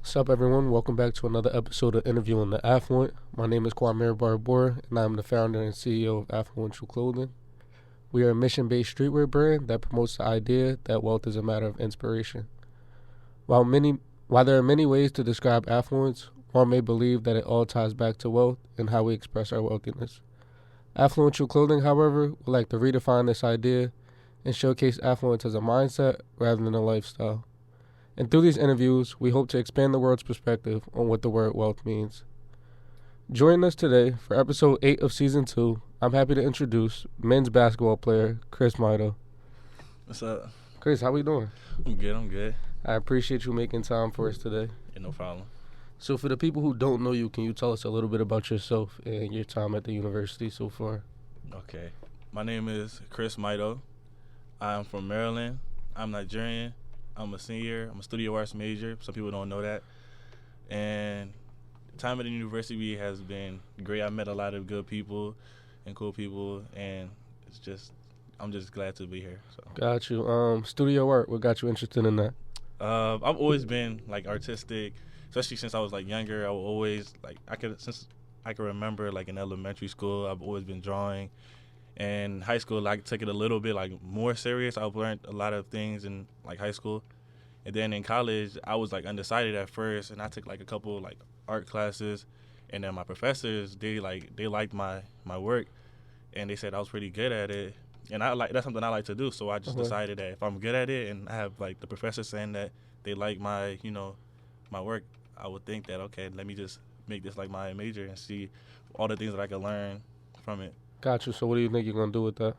What's up, everyone? Welcome back to another episode of Interviewing the Affluent. My name is Kwame Barbour, and I'm the founder and CEO of Affluent Clothing. We are a mission-based streetwear brand that promotes the idea that wealth is a matter of inspiration. While many, while there are many ways to describe affluence, one may believe that it all ties back to wealth and how we express our wealthiness. Affluential Clothing, however, would like to redefine this idea and showcase affluence as a mindset rather than a lifestyle. And through these interviews, we hope to expand the world's perspective on what the word wealth means. Joining us today for episode 8 of season 2, I'm happy to introduce men's basketball player Chris Maidoh. What's up? Chris, how we doing? I'm good. I appreciate you making time for us today. Yeah, no problem. So for the people who don't know you, can you tell us a little bit about yourself and your time at the university so far? Okay. My name is Chris Maidoh. I'm from Maryland. I'm Nigerian. I'm a senior. I'm a studio arts major. Some people don't know that. And time at the university has been great. I met a lot of good people and cool people, and I'm just glad to be here. So. Got you. Studio art, what got you interested in that? I've always been like artistic, especially since I was like younger. I would always since I can remember, like in elementary school, I've always been drawing. And high school, I took it a little bit like more serious. I've learned a lot of things in like high school. And then in college, I was like undecided at first, and I took like a couple like art classes. And then my professors, they liked my work, and they said I was pretty good at it. And that's something I like to do. So I just decided that if I'm good at it, and I have like the professors saying that they like my my work, I would think that okay, let me just make this like my major and see all the things that I can learn from it. Got you. So what do you think you're going to do with that?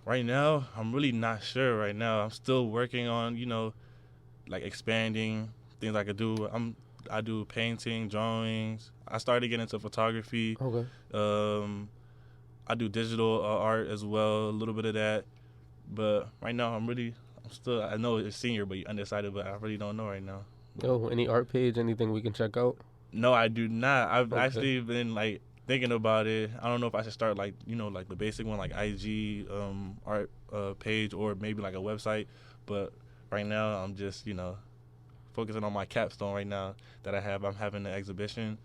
Right now, I'm really not sure right now. I'm still working on, like expanding things I could do. I do painting, drawings. I started getting into photography. Okay. I do digital art as well, a little bit of that. But right now, I know it's senior, but undecided, but I really don't know right now. Any art page, anything we can check out? No, I do not. I've Okay. actually been like thinking about it. I don't know if I should start like like the basic one, like IG art page, or maybe like a website. But right now I'm just focusing on my capstone right now that I have. I'm having an exhibition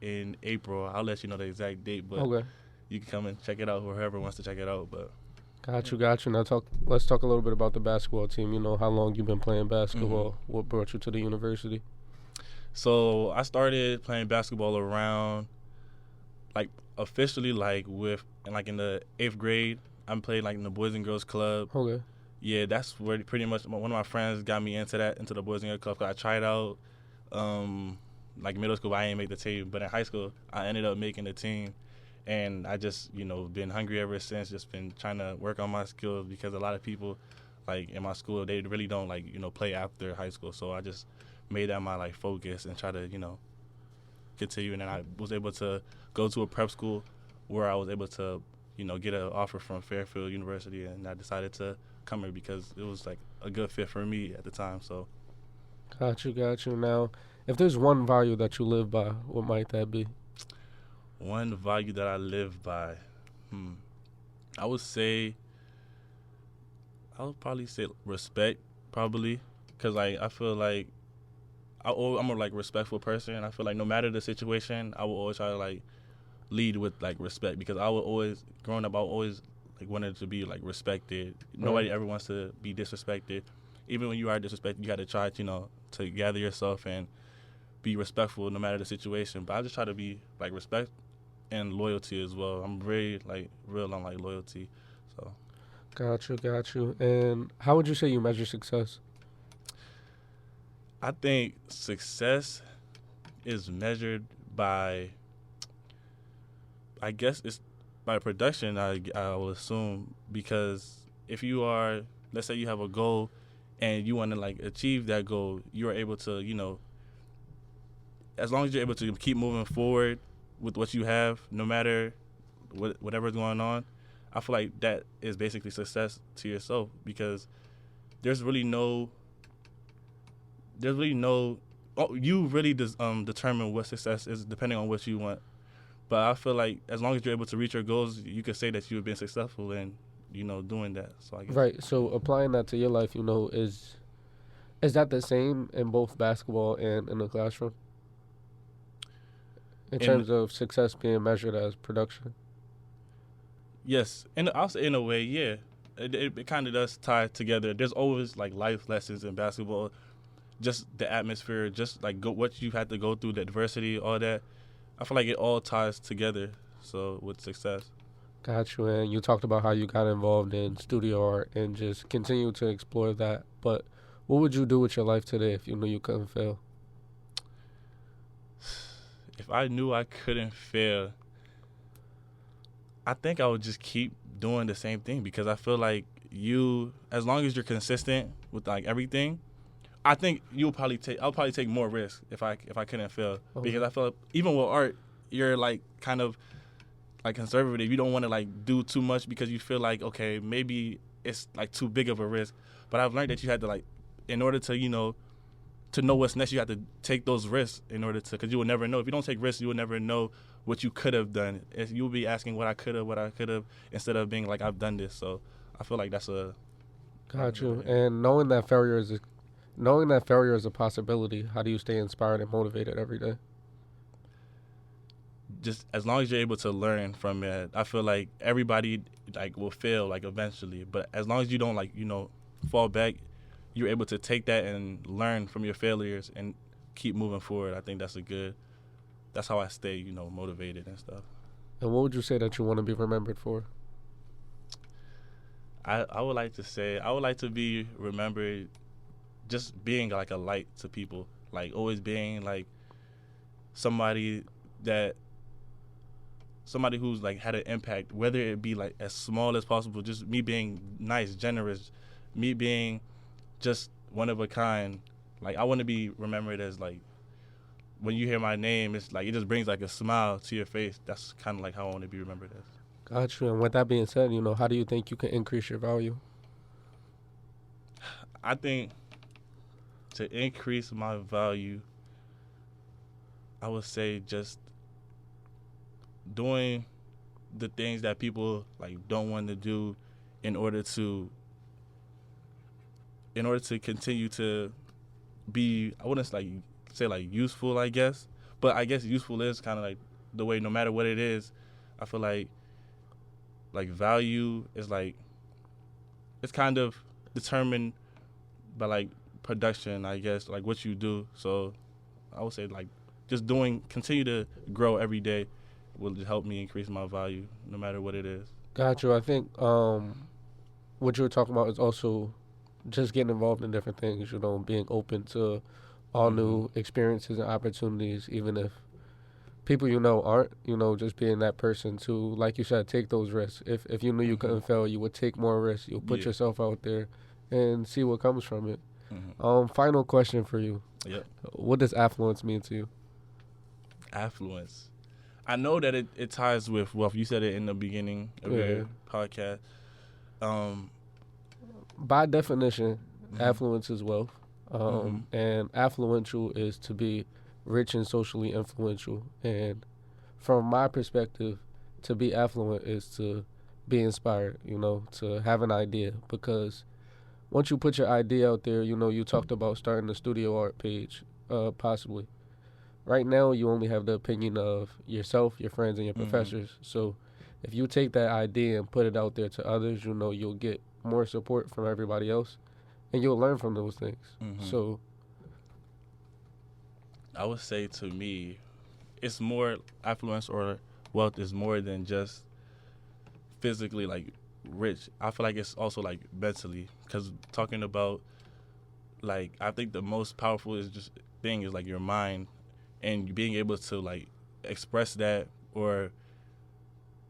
in April. I'll let you know the exact date, but Okay. you can come and check it out, whoever wants to check it out. But Got you. Now let's talk a little bit about the basketball team. You know, how long you've been playing basketball? Mm-hmm. What brought you to the university? So I started playing basketball around, like officially, like in the 8th grade. I'm playing like in the Boys and Girls Club. Okay. Yeah, that's where pretty much one of my friends got me into the Boys and Girls Club. 'Cause I tried out, like middle school, I didn't make the team, but in high school, I ended up making the team. And I just, been hungry ever since, just been trying to work on my skills because a lot of people, like, in my school, they really don't, like, play after high school. So I just made that my, like, focus and try to, continue. And then I was able to go to a prep school where I was able to, get an offer from Fairfield University. And I decided to come here because it was, like, a good fit for me at the time. So. Got you. Now, if there's one value that you live by, what might that be? One value that I live by, I would probably say respect, probably, because like I feel like I'm a like respectful person, and I feel like no matter the situation, I will always try to like lead with like respect, because growing up, I always like wanted to be like respected. Right. Nobody ever wants to be disrespected. Even when you are disrespected, you got to try to gather yourself and be respectful no matter the situation. But I just try to be like respect and loyalty as well. I'm very like real on like loyalty. So Got you. And how would you say you measure success? I think success is measured by, I guess it's by production, I will assume, because if you are, let's say you have a goal and you want to like achieve that goal, you are able to, as long as you're able to keep moving forward with what you have, no matter whatever's going on, I feel like that is basically success to yourself, because there's really no you really determine what success is depending on what you want. But I feel like as long as you're able to reach your goals, you could say that you've been successful in doing that. So I guess. Right. So applying that to your life, is Is that the same in both basketball and in the classroom? In And terms of success being measured as production? yes, and I'll say in a way, yeah, it kind of does tie together. There's always like life lessons in basketball, just the atmosphere, just like what you've had to go through, the adversity, all that. I feel like it all ties together. So with success, Got you. And you talked about how you got involved in studio art and just continue to explore that. But what would you do with your life today if you knew you couldn't fail? if I knew I couldn't fail, I think I would just keep doing the same thing because I feel like as long as you're consistent with like everything, I think I'll probably take more risk if I couldn't fail because I feel like even with art, you're like kind of like conservative. You don't want to like do too much because you feel like okay maybe it's like too big of a risk. But I've learned that you had to like in order to to know what's next, you have to take those risks in order to, because you will never know. If you don't take risks, you will never know what you could have done. You'll be asking what I could have, instead of being like, I've done this. So I feel like that's a. Got you. And knowing that failure is a possibility, how do you stay inspired and motivated every day? Just as long as you're able to learn from it, I feel like everybody like will fail like eventually. But as long as you don't like fall back, you're able to take that and learn from your failures and keep moving forward. I think that's how I stay, motivated and stuff. And what would you say that you want to be remembered for? I would like to say I would like to be remembered just being like a light to people, like always being like somebody that somebody who's like had an impact, whether it be like as small as possible, just me being nice, generous, me being just one of a kind. Like I want to be remembered as like when you hear my name, it's like it just brings like a smile to your face. That's kind of like how I want to be remembered as. Got you. And with that being said, how do you think you can increase your value? I think to increase my value, I would say just doing the things that people like don't want to do in order to continue to be, I wouldn't like say like useful, I guess, but I guess useful is kind of like the way, no matter what it is, I feel like value is like it's kind of determined by like production, I guess, like what you do. So I would say like just continue to grow every day will help me increase my value no matter what it is. Got you. I think what you were talking about is also just getting involved in different things, being open to all new experiences and opportunities, even if people aren't, just being that person to, like you said, take those risks. If you knew you couldn't fail, you would take more risks. You'll put yourself out there and see what comes from it. Final question for you. Yep. What does affluence mean to you? Affluence. I know that it ties with wealth. You said it in the beginning of your podcast. By definition, affluence is wealth. And affluential is to be rich and socially influential. And from my perspective, to be affluent is to be inspired, to have an idea. Because once you put your idea out there, you talked about starting a studio art page, possibly. Right now, you only have the opinion of yourself, your friends, and your professors. So if you take that idea and put it out there to others, you'll get more support from everybody else, and you'll learn from those things. So I would say to me, it's more affluence or wealth is more than just physically like rich. I feel like it's also like mentally, because talking about like I think the most powerful thing is like your mind and being able to like express that or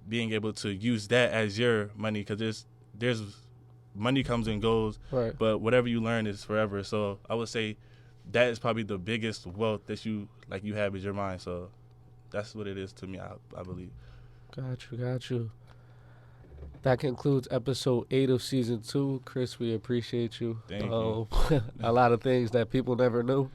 being able to use that as your money, because there's money comes and goes, right. But whatever you learn is forever. So I would say that is probably the biggest wealth that you have is your mind. So that's what it is to me, I believe. Got you. That concludes episode 8 of season 2. Chris, we appreciate you. Thank you. A lot of things that people never knew.